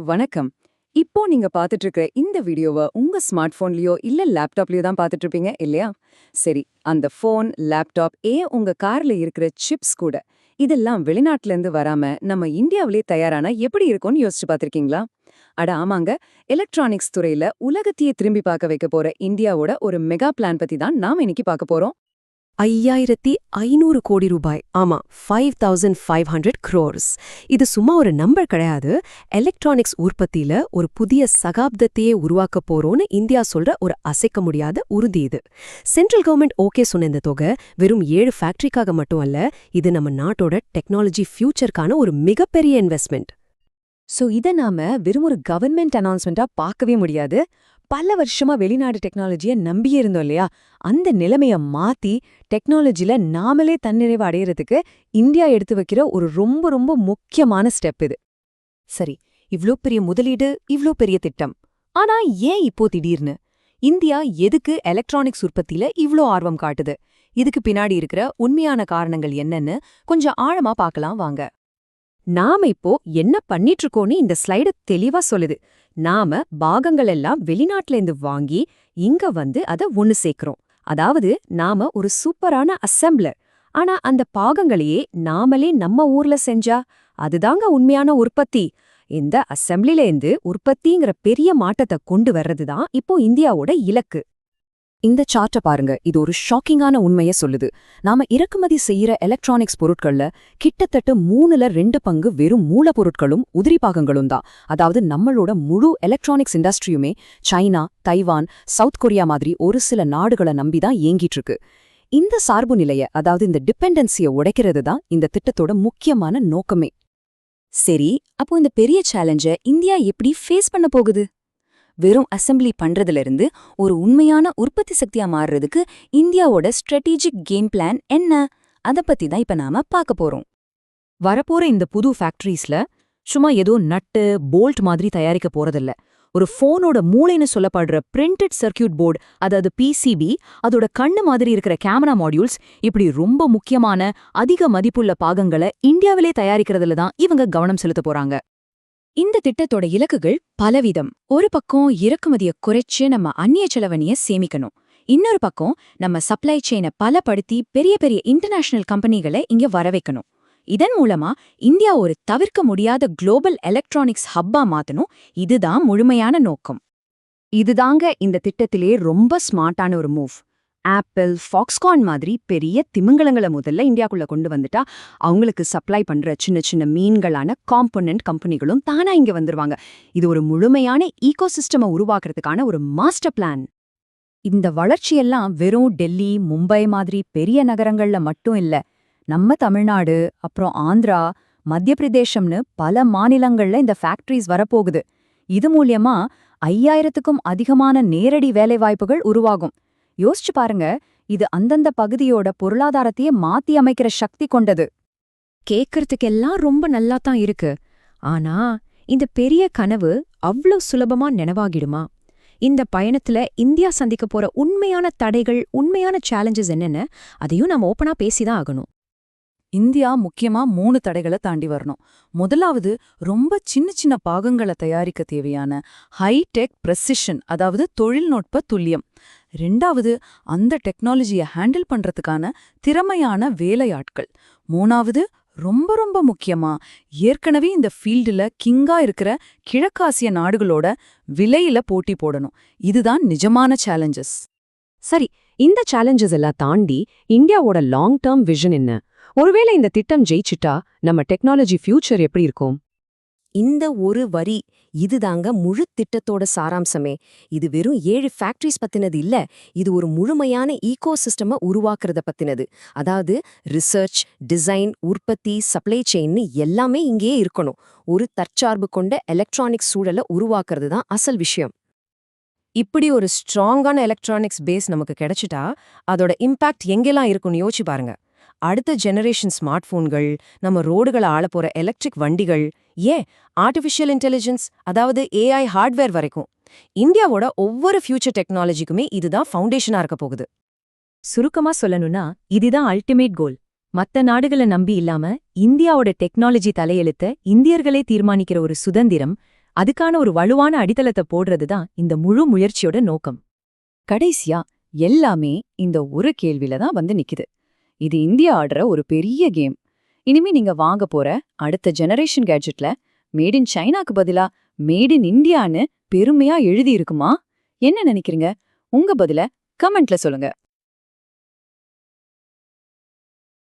வணக்கம். இப்போ நீங்க பார்த்துட்டு இருக்கிற இந்த வீடியோவ உங்க ஸ்மார்ட் போன்லயோ இல்ல லேப்டாப்லயோ தான் பார்த்துட்டு இருப்பீங்க இல்லையா? சரி, அந்த போன், லேப்டாப் உங்க கார்ல இருக்கிற சிப்ஸ் கூட இதெல்லாம் வெளிநாட்டுல இருந்து வராம நம்ம இந்தியாவிலே தயாரானா எப்படி இருக்கும்னு யோசிச்சு பார்த்திருக்கீங்களா? அட ஆமாங்க. எலக்ட்ரானிக்ஸ் துறையில உலகத்தையே திரும்பி பார்க்க வைக்க போற இந்தியாவோட ஒரு மெகா பிளான் பத்தி தான் நாம இன்னைக்கு பார்க்க போறோம். 5500 கோடி ரூபாய். ஆமா, 5500 crores. இது சும்மா ஒரு நம்பர் கிடையாது. எலக்ட்ரானிக்ஸ் உற்பத்தியில ஒரு புதிய சகாப்தத்தையே உருவாக்க போறோம்னு இந்தியா சொல்ற ஒரு அசைக்க முடியாத உறுதி இது. சென்ட்ரல் கவர்மெண்ட் ஓகே சொன்ன இந்த தொகை வெறும் 7 ஃபேக்டரிக்காக மட்டும் அல்ல, இது நம்ம நாட்டோட டெக்னாலஜி ஃபியூச்சருக்கான ஒரு மிகப்பெரிய இன்வெஸ்ட்மெண்ட். சோ இத நாம வெறும் ஒரு கவர்மெண்ட் அனௌன்ஸ்மெண்டா பார்க்கவே முடியாது. பல வருஷமா வெளிநாடு டெக்னாலஜியை நம்பியே இருந்தோம் இல்லையா? அந்த நிலைமைய மாத்தி டெக்னாலஜில நாமளே தன்னிறைவு அடையறதுக்கு இந்தியா எடுத்து வைக்கிற ஒரு ரொம்ப ரொம்ப முக்கியமான ஸ்டெப் இது. சரி, இவ்ளோ பெரிய முதலீடு, இவ்ளோ பெரிய திட்டம். ஆனா ஏன் இப்போ திடீர்னு இந்தியா எதுக்கு எலக்ட்ரானிக்ஸ் உற்பத்தியில இவ்ளோ ஆர்வம் காட்டுது? இதுக்கு பின்னாடி இருக்கிற உண்மையான காரணங்கள் என்னன்னு கொஞ்சம் ஆழமா பார்க்கலாம் வாங்க. நாம இப்போ என்ன பண்ணிட்டு இருக்கோம்னு இந்த ஸ்லைடு தெளிவா சொல்லுது. நாம பாகங்கள் எல்லாம் வெளிநாட்டுல இருந்து வாங்கி இங்க வந்து அத ஒன்னு சேர்க்கிறோம். அதாவது நாம ஒரு சூப்பரான அசெம்பிளர். ஆனா அந்த பாகங்களையே நாமளே நம்ம ஊர்ல செஞ்சா அதுதாங்க உண்மையான உற்பத்தி. இந்த அசெம்பிளில இருந்து உற்பத்திங்கிற பெரிய மாற்றத்தை கொண்டு வர்றதுதான் இப்போ இந்தியாவோட இலக்கு. இந்த சார்ட்ட பாருங்க, இது ஒரு ஷாக்கிங்கான உண்மையை சொல்லுது. நாம இறக்குமதி செய்யற எலக்ட்ரானிக்ஸ் பொருட்கள்ல கிட்டத்தட்ட 3/2 பங்கு வெறும் மூலப்பொருட்களும் உதிரி பாகங்களும் தான். அதாவது நம்மளோட முழு எலக்ட்ரானிக்ஸ் இண்டஸ்ட்ரியுமே சைனா, தைவான், சவுத் கொரியா மாதிரி ஒரு சில நாடுகளை நம்பிதான் இயங்கிட்டு இருக்கு. இந்த சார்பு நிலைய, அதாவது இந்த டிபெண்டன்சியை உடைக்கிறது தான் இந்த திட்டத்தோட முக்கியமான நோக்கமே. சரி, அப்போ இந்த பெரிய சேலஞ்ச இந்தியா எப்படி ஃபேஸ் பண்ண போகுது? வெறும் அசெம்பிளி பண்றதுல இருந்து ஒரு உண்மையான உற்பத்தி சக்தியா மாறுறதுக்கு இந்தியாவோட ஸ்ட்ராட்டஜிக் கேம் பிளான் என்ன? அத பத்தி தான் இப்ப நாம பார்க்க போறோம். வரப்போற இந்த புது ஃபேக்டரிஸ்ல சும்மா ஏதோ நட்டு, போல்ட் மாதிரி தயாரிக்க போறதில்ல. ஒரு போனோட மூளைன்னு சொல்லப்படுற பிரிண்டட் சர்க்கியூட் போர்டு, அதாவது பிசிபி, அதோட கண்ணு மாதிரி இருக்கிற கேமரா மாடியூல்ஸ், இப்படி ரொம்ப முக்கியமான அதிக மதிப்புள்ள பாகங்களை இந்தியாவிலே தயாரிக்கிறதுல தான் இவங்க கவனம் செலுத்த போறாங்க. இந்த திட்டத்தோட இலக்குகள் பலவிதம். ஒரு பக்கம் இறக்குமதியை குறைச்சு நம்ம அந்நிய செலவணிய சேமிக்கணும். இன்னொரு பக்கம் நம்ம சப்ளை செயினை பலப்படுத்தி பெரிய பெரிய இன்டர்நேஷனல் கம்பெனிகளை இங்க வரவைக்கணும். இதன் மூலமா இந்தியா ஒரு தவிர்க்க முடியாத குளோபல் எலக்ட்ரானிக்ஸ் ஹப்பா மாத்தணும். இதுதான் முழுமையான நோக்கம். இதுதாங்க இந்த திட்டத்திலே ரொம்ப ஸ்மார்ட்டான ஒரு மூவ். ஆப்பிள், ஃபாக்ஸ்கான் மாதிரி பெரிய திமிங்கலங்களை முதல்ல இந்தியாக்குள்ள கொண்டு வந்துட்டா அவங்களுக்கு சப்ளை பண்ற சின்ன சின்ன மீன்களான காம்போனன்ட் கம்பெனிகளும் தானா இங்க வந்துருவாங்க. இது ஒரு முழுமையான ஈகோசிஸ்டமை உருவாக்குறதுக்கான ஒரு மாஸ்டர் பிளான். இந்த வளர்ச்சியெல்லாம் வெறும் டெல்லி, மும்பை மாதிரி பெரிய நகரங்கள்ல மட்டும் இல்ல. நம்ம தமிழ்நாடு, அப்புறம் ஆந்திரா, மத்திய பிரதேசம்னு பல மாநிலங்கள்ல இந்த ஃபேக்டரிஸ் வரப்போகுது. இது மூலியமா 5000க்கும் அதிகமான நேரடி வேலைவாய்ப்புகள் உருவாகும். யோசிச்சு பாருங்க, இது அந்தந்த பகுதியோட பொருளாதாரத்தையே மாத்தி அமைக்கிற சக்தி கொண்டது. கேட்கறதுக்கெல்லாம் ரொம்ப நல்லா தான் இருக்கு. ஆனா இந்த பெரிய கனவு அவ்ளோ சுலபமா நினைவாகிடுமா? இந்த பயணத்துல இந்தியா சந்திக்க போற உண்மையான தடைகள், உண்மையான சேலஞ்சஸ் என்னன்னு அதையும் நம்ம ஓப்பனா பேசிதான் ஆகணும். இந்தியா முக்கியமா 3 தடைகளை தாண்டி வரணும். முதலாவது, ரொம்ப சின்ன சின்ன பாகங்களை தயாரிக்க தேவையான ஹைடெக் ப்ரெசிஷன், அதாவது தொழில்நுட்ப துல்லியம். ரெண்டாவது, அந்த டெக்னாலஜியை ஹேண்டில் பண்றதுக்கான திறமையான வேலையாட்கள். மூணாவது, ரொம்ப ரொம்ப முக்கியமா, ஏற்கனவே இந்த ஃபீல்டுல கிங்கா இருக்கிற கிழக்காசிய நாடுகளோட விலையில போட்டி போடணும். இதுதான் நிஜமான சேலஞ்சஸ். சரி, இந்த சேலஞ்சஸ் எல்லாம் தாண்டி இந்தியாவோட லாங் டேர்ம் விஷன் என்ன? ஒருவேளை இந்த திட்டம் ஜெயிச்சிட்டா நம்ம டெக்னாலஜி ஃபியூச்சர் எப்படி இருக்கும்? இந்த ஒரு வரி, இதுதாங்க முழு திட்டத்தோட சாராம்சமே. இது வெறும் 7 ஃபேக்டரிஸ் பத்தினது இல்ல, இது ஒரு முழுமையான ஈகோசிஸ்டமை உருவாக்குறத பத்தினது. அதாவது ரிசர்ச், டிசைன், உற்பத்தி, சப்ளை செயின்னு எல்லாமே இங்கேயே இருக்கணும். ஒரு தற்சார்பு கொண்ட எலக்ட்ரானிக்ஸ் சூழலை உருவாக்குறது தான் அசல் விஷயம். இப்படி ஒரு ஸ்ட்ராங்கான எலக்ட்ரானிக்ஸ் பேஸ் நமக்கு கிடைச்சிட்டா அதோட இம்பாக்ட் எங்கெல்லாம் இருக்குன்னு யோசிச்சு பாருங்க. அடுத்த ஜெனரேஷன் ஸ்மார்ட் போன்கள், நம்ம ரோடுகளை ஆளப்போற எலக்ட்ரிக் வண்டிகள், ஏன் ஆர்டிஃபிஷியல் இன்டெலிஜென்ஸ், அதாவது ஏஐ ஹார்ட்வேர் வரைக்கும் இந்தியாவோட ஒவ்வொரு ஃபியூச்சர் டெக்னாலஜிக்குமே இதுதான் ஃபவுண்டேஷனா இருக்க போகுது. சுருக்கமா சொல்லணும்னா இதுதான் அல்டிமேட் கோல். மத்த நாடுகளை நம்பி இல்லாம இந்தியாவோட டெக்னாலஜி தலையெழுத்த இந்தியர்களே தீர்மானிக்கிற ஒரு சுதந்திரம், அதுக்கான ஒரு வலுவான அடித்தளத்தை போடுறதுதான் இந்த முழு முயற்சியோட நோக்கம். கடைசியா எல்லாமே இந்த ஒரு கேள்வியில தான் வந்து நிக்குது. இது இந்தியா ஆடுற ஒரு பெரிய கேம். இனிமே நீங்க வாங்க போற அடுத்த ஜெனரேஷன் கேட்ஜெட்ல மேட் இன் சைனாக்கு பதிலா மேட் இன் இந்தியான்னு பெருமையா எழுதி இருக்குமா? என்ன நினைக்கிறீங்க? உங்க பதில கமெண்ட்ல சொல்லுங்க.